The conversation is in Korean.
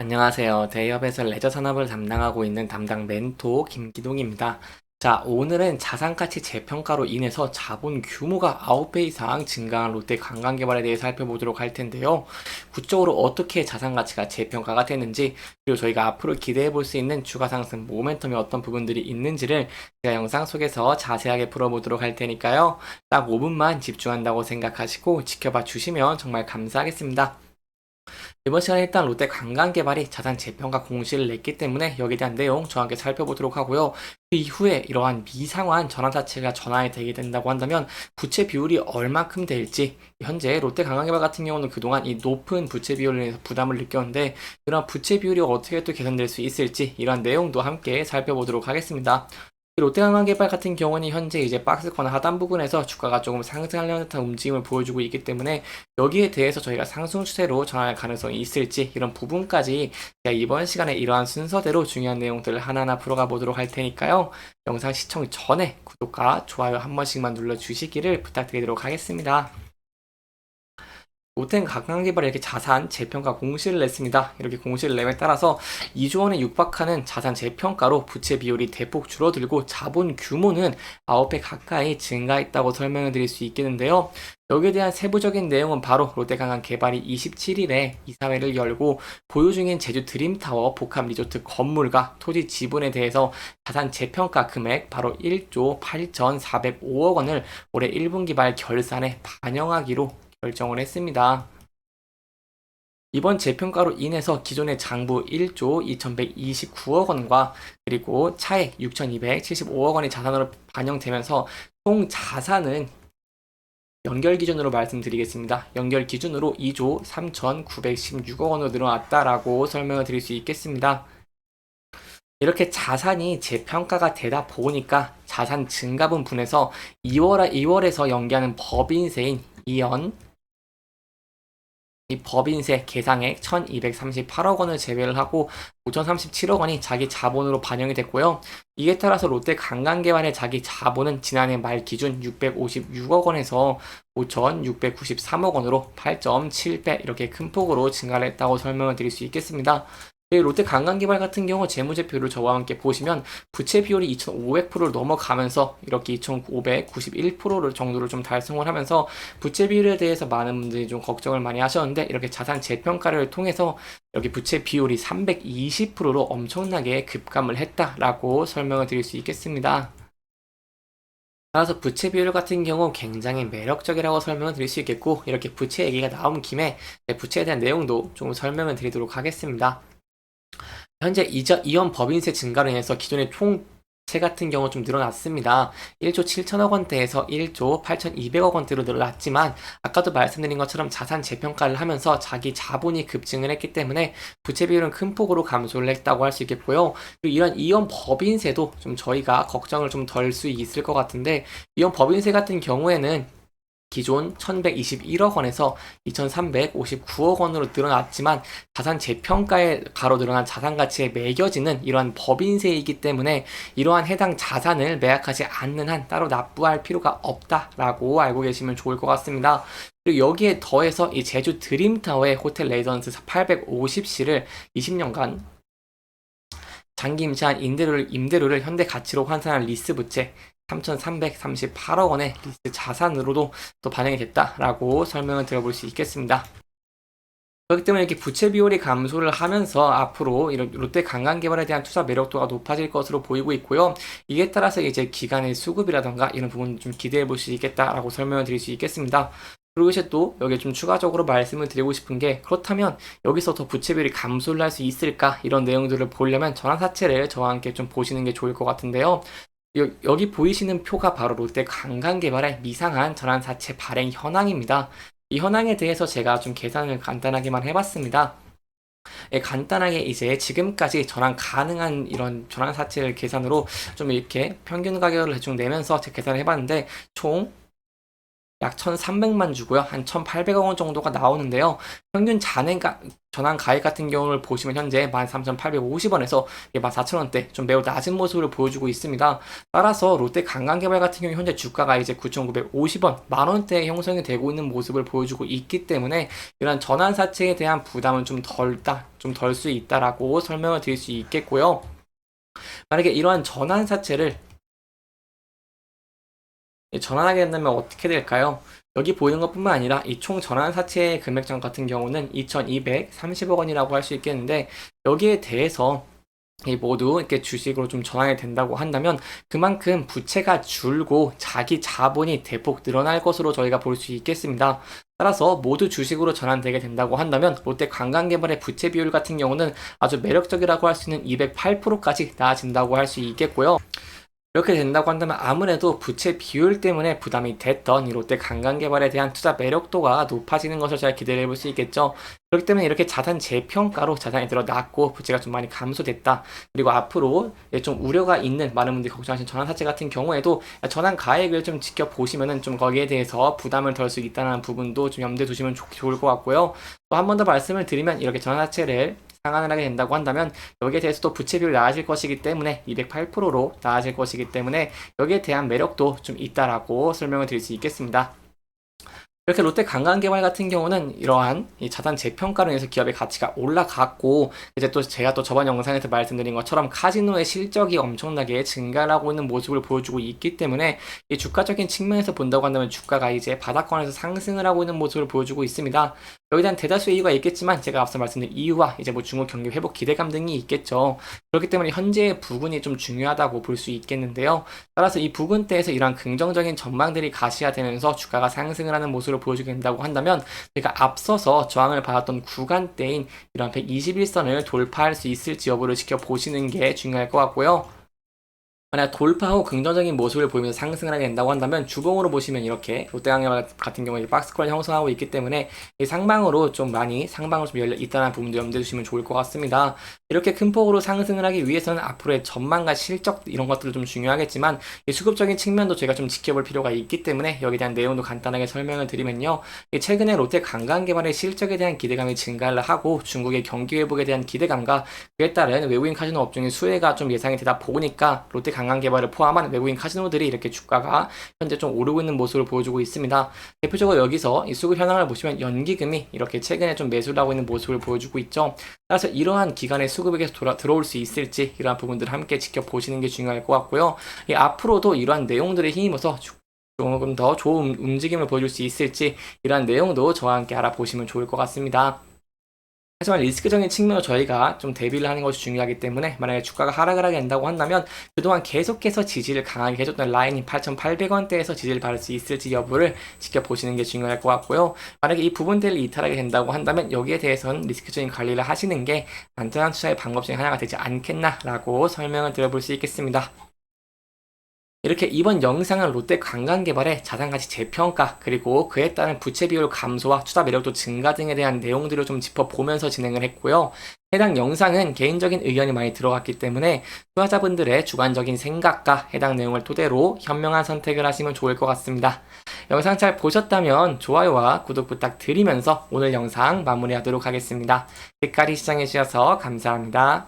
안녕하세요. 대기업에서 레저 산업을 담당하고 있는 담당 멘토 김기동입니다. 자, 오늘은 자산가치 재평가로 인해서 자본 규모가 9배 이상 증가한 롯데 관광개발에 대해 살펴보도록 할 텐데요. 구체적으로 어떻게 자산가치가 재평가가 되는지, 그리고 저희가 앞으로 기대해 볼 수 있는 주가 상승 모멘텀이 어떤 부분들이 있는지를 제가 영상 속에서 자세하게 풀어보도록 할 테니까요. 딱 5분만 집중한다고 생각하시고 지켜봐 주시면 정말 감사하겠습니다. 이번 시간에 일단 롯데 관광개발이 자산 재평가 공시를 냈기 때문에 여기에 대한 내용 저와 함께 살펴보도록 하고요. 그 이후에 이러한 미상환 전환 자체가 전환이 되게 된다고 한다면 부채 비율이 얼만큼 될지, 현재 롯데 관광개발 같은 경우는 그동안 이 높은 부채 비율로 인해서 부담을 느꼈는데 이러한 부채 비율이 어떻게 또 개선될 수 있을지, 이러한 내용도 함께 살펴보도록 하겠습니다. 롯데관광개발 같은 경우는 현재 이제 박스권 하단 부분에서 주가가 조금 상승하려는 듯한 움직임을 보여주고 있기 때문에 여기에 대해서 저희가 상승 추세로 전환할 가능성이 있을지, 이런 부분까지 제가 이번 시간에 이러한 순서대로 중요한 내용들을 하나하나 풀어가 보도록 할 테니까요. 영상 시청 전에 구독과 좋아요 한 번씩만 눌러주시기를 부탁드리도록 하겠습니다. 롯데는 관광개발에 이렇게 자산 재평가 공시를 냈습니다. 이렇게 공시를 내에 따라서 2조 원에 육박하는 자산 재평가로 부채 비율이 대폭 줄어들고 자본 규모는 9배 가까이 증가했다고 설명을 드릴 수 있겠는데요. 여기에 대한 세부적인 내용은 바로 롯데관광개발이 27일에 이사회를 열고 보유 중인 제주 드림타워 복합 리조트 건물과 토지 지분에 대해서 자산 재평가 금액 바로 1조 8,405억 원을 올해 1분기 말 결산에 반영하기로 결정을 했습니다. 이번 재평가로 인해서 기존의 장부 1조 2129억 원과 그리고 차액 6275억 원이 자산으로 반영되면서 총 자산은 연결 기준으로 말씀드리겠습니다. 연결 기준으로 2조 3916억 원으로 늘어났다라고 설명을 드릴 수 있겠습니다. 이렇게 자산이 재평가가 되다 보니까 자산 증가분 분에서 2월에서 연기하는 법인세인 이연 이 법인세 계상액 1238억 원을 제외를 하고 5037억 원이 자기 자본으로 반영이 됐고요. 이에 따라서 롯데 관광개발의 자기 자본은 지난해 말 기준 656억 원에서 5693억 원으로 8.7배 이렇게 큰 폭으로 증가를 했다고 설명을 드릴 수 있겠습니다. 롯데 관광개발 같은 경우 재무제표를 저와 함께 보시면 부채 비율이 2,500%를 넘어가면서 이렇게 2,591%를 정도를 좀 달성을 하면서 부채 비율에 대해서 많은 분들이 좀 걱정을 많이 하셨는데, 이렇게 자산 재평가를 통해서 여기 부채 비율이 320%로 엄청나게 급감을 했다라고 설명을 드릴 수 있겠습니다. 따라서 부채 비율 같은 경우 굉장히 매력적이라고 설명을 드릴 수 있겠고, 이렇게 부채 얘기가 나온 김에 부채에 대한 내용도 좀 설명을 드리도록 하겠습니다. 현재 이연 법인세 증가로 인해서 기존의 총채 같은 경우 좀 늘어났습니다. 1조 7천억 원대에서 1조 8,200억 원대로 늘어났지만 아까도 말씀드린 것처럼 자산 재평가를 하면서 자기 자본이 급증을 했기 때문에 부채 비율은 큰 폭으로 감소를 했다고 할 수 있겠고요. 그리고 이런 이연 법인세도 좀 저희가 걱정을 좀 덜 수 있을 것 같은데, 이연 법인세 같은 경우에는 기존 1121억 원에서 2359억 원으로 늘어났지만 자산 재평가에 가로 늘어난 자산 가치에 매겨지는 이러한 법인세이기 때문에 이러한 해당 자산을 매각하지 않는 한 따로 납부할 필요가 없다라고 알고 계시면 좋을 것 같습니다. 그리고 여기에 더해서 이 제주 드림타워의 호텔 레지던스 850실을 20년간 장기 임차한 임대료를 현대 가치로 환산한 리스 부채 3,338억 원의 리스 자산으로도 또 반영이 됐다라고 설명을 드려볼 수 있겠습니다. 그렇기 때문에 이렇게 부채 비율이 감소를 하면서 앞으로 이런 롯데 관광개발에 대한 투자 매력도가 높아질 것으로 보이고 있고요. 이에 따라서 이제 기간의 수급이라던가 이런 부분 좀 기대해 볼 수 있겠다라고 설명을 드릴 수 있겠습니다. 그리고 이제 또 여기에 좀 추가적으로 말씀을 드리고 싶은 게, 그렇다면 여기서 더 부채 비율이 감소를 할 수 있을까, 이런 내용들을 보려면 전환사채를 저와 함께 좀 보시는 게 좋을 것 같은데요. 여기 보이시는 표가 바로 롯데 관광개발의 미상한 전환사채 발행 현황입니다. 이 현황에 대해서 제가 좀 계산을 간단하게만 해봤습니다. 간단하게 이제 지금까지 전환 가능한 이런 전환사채를 계산으로 좀 이렇게 평균 가격을 대충 내면서 제가 계산을 해봤는데, 총 약 1,300만 주고요. 한 1,800억 원 정도가 나오는데요. 평균 전환 가액 같은 경우를 보시면 현재 13,850원에서 14,000원대 좀 매우 낮은 모습을 보여주고 있습니다. 따라서 롯데 관광개발 같은 경우 현재 주가가 이제 9,950원, 만원대에 형성이 되고 있는 모습을 보여주고 있기 때문에 이런 전환사채에 대한 부담은 좀 덜 수 있다라고 설명을 드릴 수 있겠고요. 만약에 이러한 전환사채를 전환하게 된다면 어떻게 될까요? 여기 보이는 것뿐만 아니라 이 총 전환사채 금액장 같은 경우는 2,230억 원이라고 할 수 있겠는데 여기에 대해서 이 모두 이렇게 주식으로 좀 전환이 된다고 한다면 그만큼 부채가 줄고 자기 자본이 대폭 늘어날 것으로 저희가 볼 수 있겠습니다. 따라서 모두 주식으로 전환되게 된다고 한다면 롯데 관광개발의 부채 비율 같은 경우는 아주 매력적이라고 할 수 있는 208%까지 나아진다고 할 수 있겠고요. 이렇게 된다고 한다면 아무래도 부채 비율 때문에 부담이 됐던 이 롯데 관광개발에 대한 투자 매력도가 높아지는 것을 잘 기대해 볼 수 있겠죠. 그렇기 때문에 이렇게 자산 재평가로 자산이 늘어났고 부채가 좀 많이 감소됐다. 그리고 앞으로 좀 우려가 있는 많은 분들이 걱정하시는 전환사채 같은 경우에도 전환 가액을 좀 지켜보시면은 좀 거기에 대해서 부담을 덜 수 있다는 부분도 좀 염두에 두시면 좋을 것 같고요. 또 한 번 더 말씀을 드리면 이렇게 전환사채를 상환을 하게 된다고 한다면 여기에 대해서도 부채 비율이 나아질 것이기 때문에 208%로 나아질 것이기 때문에 여기에 대한 매력도 좀 있다라고 설명을 드릴 수 있겠습니다. 이렇게 롯데 관광개발 같은 경우는 이러한 이 자산 재평가로 인해서 기업의 가치가 올라갔고 이제 또 제가 또 저번 영상에서 말씀드린 것처럼 카지노의 실적이 엄청나게 증가하고 있는 모습을 보여주고 있기 때문에 이 주가적인 측면에서 본다고 한다면 주가가 이제 바닥권에서 상승을 하고 있는 모습을 보여주고 있습니다. 여기에 대한 대다수의 이유가 있겠지만 제가 앞서 말씀드린 이유와 이제 뭐 중국 경기 회복 기대감 등이 있겠죠. 그렇기 때문에 현재의 부근이 좀 중요하다고 볼 수 있겠는데요. 따라서 이 부근대에서 이러한 긍정적인 전망들이 가시화되면서 주가가 상승을 하는 모습을 보여주게 된다고 한다면 제가 앞서서 저항을 받았던 구간대인 이런 121선을 돌파할 수 있을지 여부를 지켜보시는 게 중요할 것 같고요. 만약 돌파 후 긍정적인 모습을 보이면서 상승을 하게 된다고 한다면 주봉으로 보시면 이렇게 롯데항공 같은 경우에 박스권을 형성하고 있기 때문에 이 상방으로 좀 열려 있다는 부분도 염두에 두시면 좋을 것 같습니다. 이렇게 큰 폭으로 상승을 하기 위해서는 앞으로의 전망과 실적 이런 것들도 좀 중요하겠지만 이 수급적인 측면도 저희가 좀 지켜볼 필요가 있기 때문에 여기에 대한 내용도 간단하게 설명을 드리면요. 최근에 롯데 관광개발의 실적에 대한 기대감이 증가를 하고 중국의 경기 회복에 대한 기대감과 그에 따른 외국인 카지노 업종의 수혜가 좀 예상이 되다 보니까 롯데 관광개발을 포함한 외국인 카지노들이 이렇게 주가가 현재 좀 오르고 있는 모습을 보여주고 있습니다. 대표적으로 여기서 이 수급 현황을 보시면 연기금이 이렇게 최근에 좀 매수를 하고 있는 모습을 보여주고 있죠. 따라서 이러한 기간의 수급이 계속 들어올 수 있을지 이러한 부분들을 함께 지켜보시는 게 중요할 것 같고요. 앞으로도 이러한 내용들에 힘입어서 조금 더 좋은 움직임을 보여줄 수 있을지 이러한 내용도 저와 함께 알아보시면 좋을 것 같습니다. 하지만 리스크적인 측면으로 저희가 좀 대비를 하는 것이 중요하기 때문에 만약에 주가가 하락을 하게 된다고 한다면 그동안 계속해서 지지를 강하게 해줬던 라인인 8,800원대에서 지지를 받을 수 있을지 여부를 지켜보시는 게 중요할 것 같고요. 만약에 이 부분들을 이탈하게 된다고 한다면 여기에 대해서는 리스크적인 관리를 하시는 게 안전한 투자의 방법 중에 하나가 되지 않겠나라고 설명을 드려볼 수 있겠습니다. 이렇게 이번 영상은 롯데 관광개발의 자산가치 재평가 그리고 그에 따른 부채 비율 감소와 투자 매력도 증가 등에 대한 내용들을 좀 짚어보면서 진행을 했고요. 해당 영상은 개인적인 의견이 많이 들어갔기 때문에 투자자분들의 주관적인 생각과 해당 내용을 토대로 현명한 선택을 하시면 좋을 것 같습니다. 영상 잘 보셨다면 좋아요와 구독 부탁드리면서 오늘 영상 마무리하도록 하겠습니다. 끝까지 시청해주셔서 감사합니다.